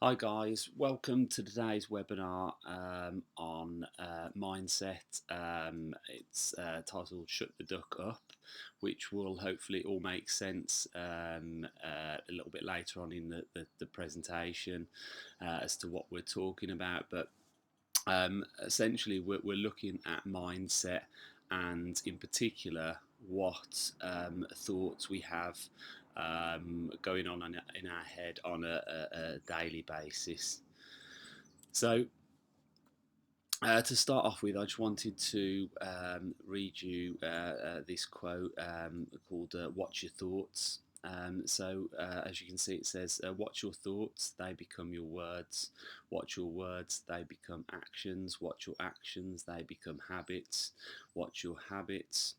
Hi guys, welcome to today's webinar on mindset. It's titled "Shut the Duck Up," which will hopefully all make sense a little bit later on in the presentation as to what we're talking about. But essentially, we're looking at mindset and, in particular, what thoughts we have going on in our head on a daily basis. So, to start off with, I just wanted to read you this quote called "Watch Your Thoughts." As you can see, it says, "Watch your thoughts; they become your words. Watch your words; they become actions. Watch your actions; they become habits. Watch your habits;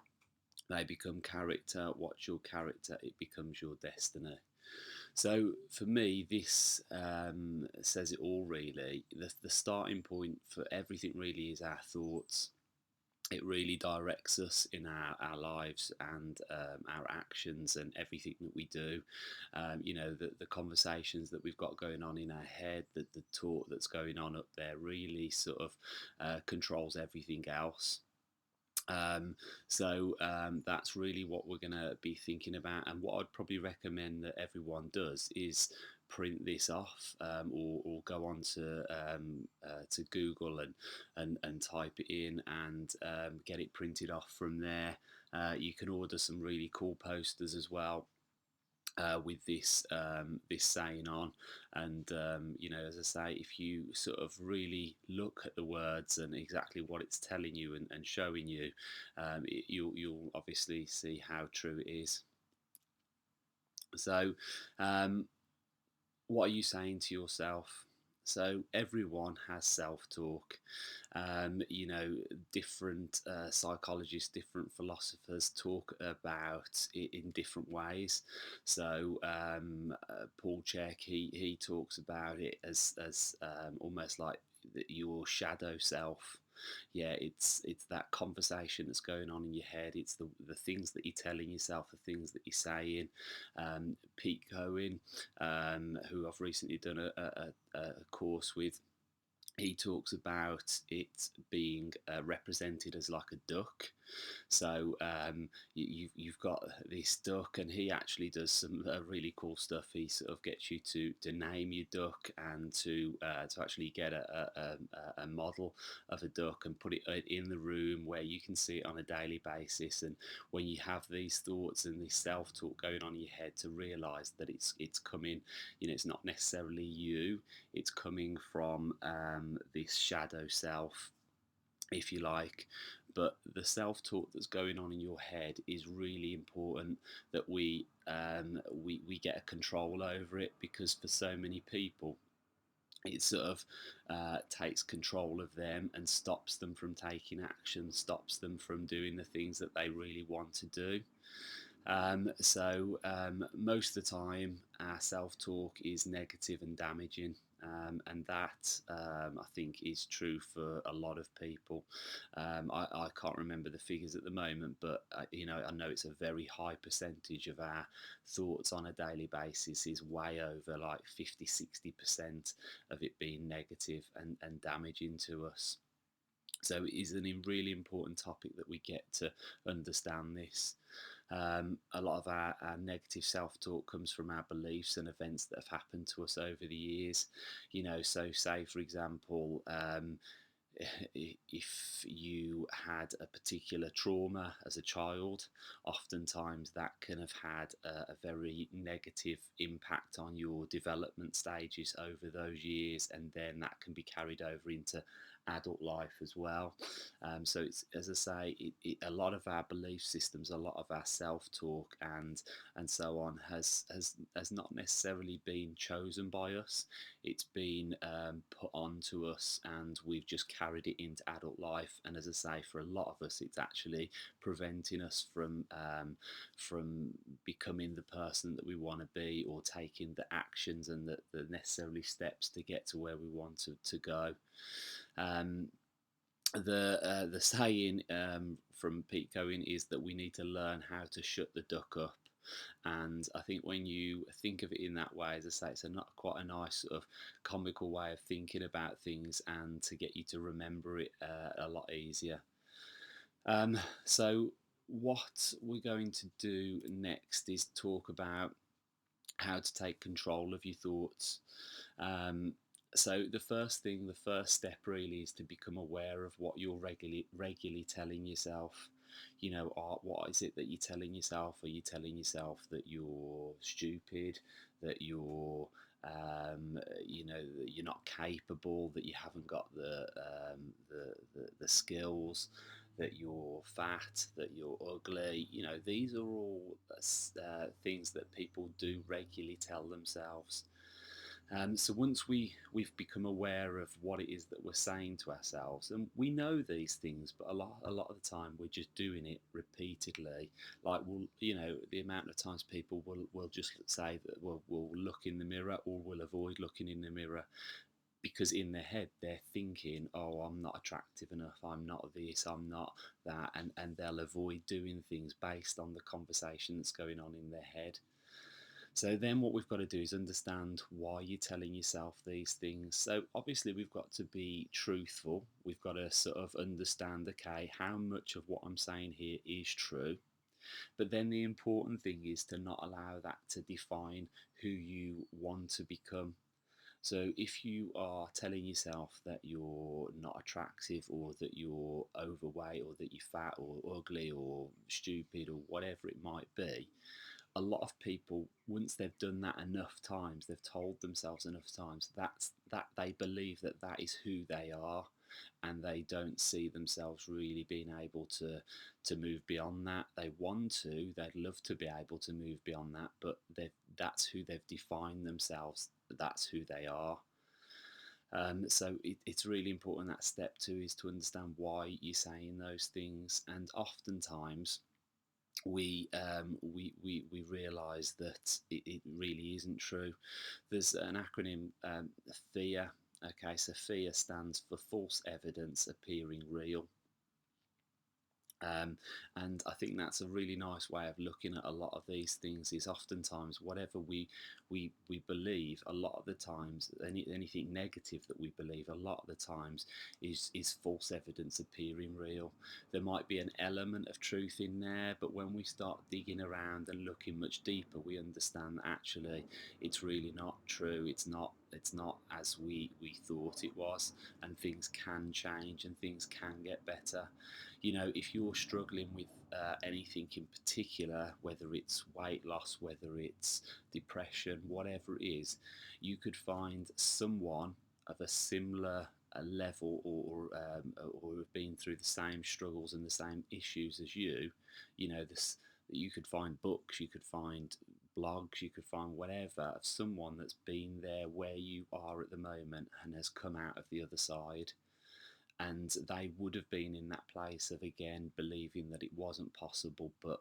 they become character. Watch your character; it becomes your destiny." So for me, this says it all really. The starting point for everything really is our thoughts. It really directs us in our lives and our actions and everything that we do. The conversations that we've got going on in our head, the talk that's going on up there really sort of controls everything else. That's really what we're going to be thinking about. And what I'd probably recommend that everyone does is print this off or go on to Google and type it in and get it printed off from there. You can order some really cool posters as well with this saying on, and as I say, if you sort of really look at the words and exactly what it's telling you and showing you, you'll obviously see how true it is. So, what are you saying to yourself? So everyone has self-talk. You know, different psychologists, different philosophers talk about it in different ways. Paul Chek, he talks about it as almost like your shadow self. Yeah, it's that conversation that's going on in your head. It's the things that you're telling yourself, the things that you're saying. Pete Cohen, who I've recently done a course with, he talks about it being represented as like a duck. You've got this duck, and he actually does some really cool stuff. He sort of gets you to name your duck and to actually get a model of a duck and put it in the room where you can see it on a daily basis. And when you have these thoughts and this self talk going on in your head, to realise that it's coming. It's not necessarily you. It's coming from this shadow self, if you like. But the self-talk that's going on in your head is really important that we get a control over it, because for so many people it sort of takes control of them and stops them from taking action, stops them from doing the things that they really want to do. Most of the time, our self talk is negative and damaging. And that I think is true for a lot of people. I can't remember the figures at the moment, but I know it's a very high percentage of our thoughts on a daily basis is way over like 50-60% of it being negative and damaging to us. So it is a really important topic that we get to understand this. A lot of our negative self-talk comes from our beliefs and events that have happened to us over the years. So say for example, if you had a particular trauma as a child, oftentimes that can have had a very negative impact on your development stages over those years, and then that can be carried over into adult life as well. So it's, as I say, a lot of our belief systems, a lot of our self-talk and so on has not necessarily been chosen by us. It's been put onto us, and we've just carried it into adult life. And as I say, for a lot of us, it's actually preventing us from becoming the person that we want to be, or taking the actions and the necessary steps to get to where we want to go. Um, the saying from Pete Cohen is that we need to learn how to shut the duck up. And I think when you think of it in that way, as I say, it's not quite a nice sort of comical way of thinking about things, and to get you to remember it a lot easier. So what we're going to do next is talk about how to take control of your thoughts. Um, so the first step really is to become aware of what you're regularly telling yourself. What is it that you're telling yourself? Are you telling yourself that you're stupid, that that you're not capable, that you haven't got the skills, that you're fat, that you're ugly? These are all things that people do regularly tell themselves. So once we've become aware of what it is that we're saying to ourselves, and we know these things, but a lot of the time we're just doing it repeatedly. Like, the amount of times people will just say that we'll look in the mirror, or will avoid looking in the mirror, because in their head they're thinking, oh, I'm not attractive enough, I'm not this, I'm not that, and they'll avoid doing things based on the conversation that's going on in their head. So then what we've got to do is understand why you're telling yourself these things. So obviously we've got to be truthful. We've got to sort of understand, okay, how much of what I'm saying here is true. But then the important thing is to not allow that to define who you want to become. So if you are telling yourself that you're not attractive, or that you're overweight, or that you're fat or ugly or stupid or whatever it might be, a lot of people, once they've done that enough times, they've told themselves enough times, that they believe that that is who they are, and they don't see themselves really being able to move beyond that. They'd love to be able to move beyond that, but that's who they've defined themselves, that's who they are. So it's really important, that step two is to understand why you're saying those things. And oftentimes we realise that it really isn't true. There's an acronym, FEAR. Okay, so FEAR stands for false evidence appearing real. Um, and I think that's a really nice way of looking at a lot of these things. Is oftentimes whatever we believe, a lot of the times, anything negative that we believe, a lot of the times is false evidence appearing real. There might be an element of truth in there, but when we start digging around and looking much deeper, we understand that actually it's really not true. It's not as we thought it was, and things can change and things can get better. If you're struggling with anything in particular, whether it's weight loss, whether it's depression, whatever it is, you could find someone of a similar level, or have been through the same struggles and the same issues as you. This, you could find books, you could find blogs, you could find whatever of someone that's been there where you are at the moment and has come out of the other side, and they would have been in that place of, again, believing that it wasn't possible, but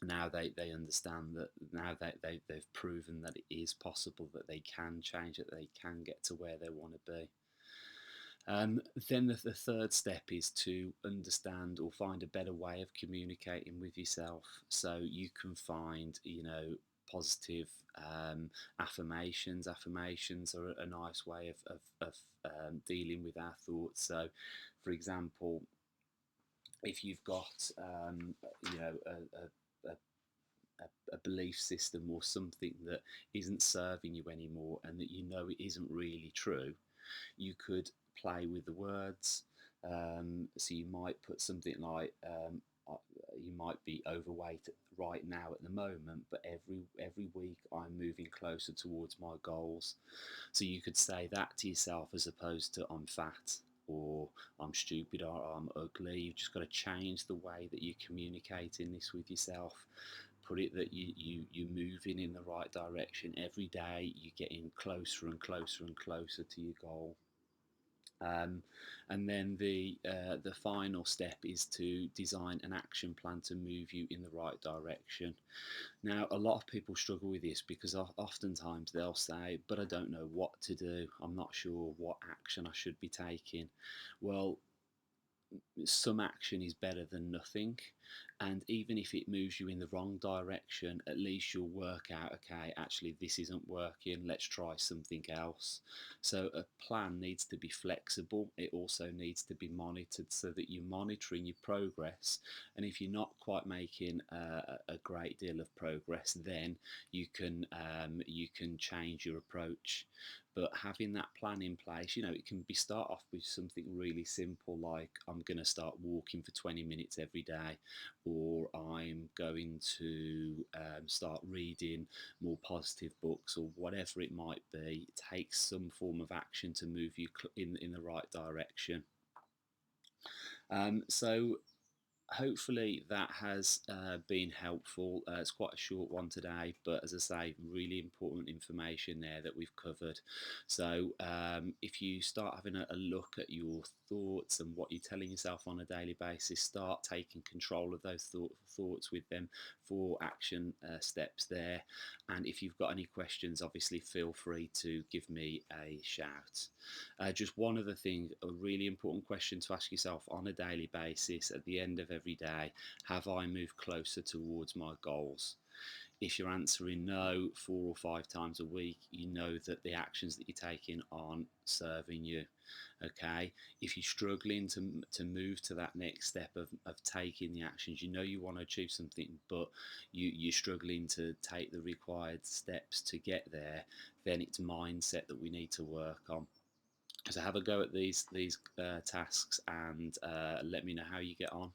now they understand that, now they've proven that it is possible, that they can change it, they can get to where they want to be. Then the third step is to understand or find a better way of communicating with yourself. So you can find, positive affirmations. Affirmations are a nice way of dealing with our thoughts. So, for example, if you've got, a belief system or something that isn't serving you anymore, and that it isn't really true, you could play with the words. So you might put something like, you might be overweight right now at the moment, but every week I'm moving closer towards my goals. So you could say that to yourself, as opposed to I'm fat, or I'm stupid, or I'm ugly. You've just got to change the way that you're communicating this with yourself. Put it that you're moving in the right direction every day. You're getting closer and closer and closer to your goal. Um, and then the final step is to design an action plan to move you in the right direction. Now, a lot of people struggle with this, because oftentimes they'll say, "But I don't know what to do. I'm not sure what action I should be taking." Well, some action is better than nothing. And even if it moves you in the wrong direction, at least you'll work out, okay, actually, this isn't working, let's try something else. So a plan needs to be flexible. It also needs to be monitored so that you're monitoring your progress. And if you're not quite making a great deal of progress, then you can change your approach. But having that plan in place, it can be start off with something really simple like I'm going to start walking for 20 minutes every day, or I'm going to start reading more positive books, or whatever it might be. It takes some form of action to move you in the right direction. So hopefully that has been helpful. It's quite a short one today, but as I say, really important information there that we've covered. So if you start having a look at your thoughts and what you're telling yourself on a daily basis, start taking control of those thoughts with them for action steps there. And if you've got any questions, obviously feel free to give me a shout. Just one other thing, a really important question to ask yourself on a daily basis at the end of every day: have I moved closer towards my goals? If you're answering no 4 or 5 times a week, you know that the actions that you're taking aren't serving you. Okay, if you're struggling to move to that next step of taking the actions, you know you want to achieve something, but you're struggling to take the required steps to get there, then it's mindset that we need to work on. So have a go at these tasks, and let me know how you get on.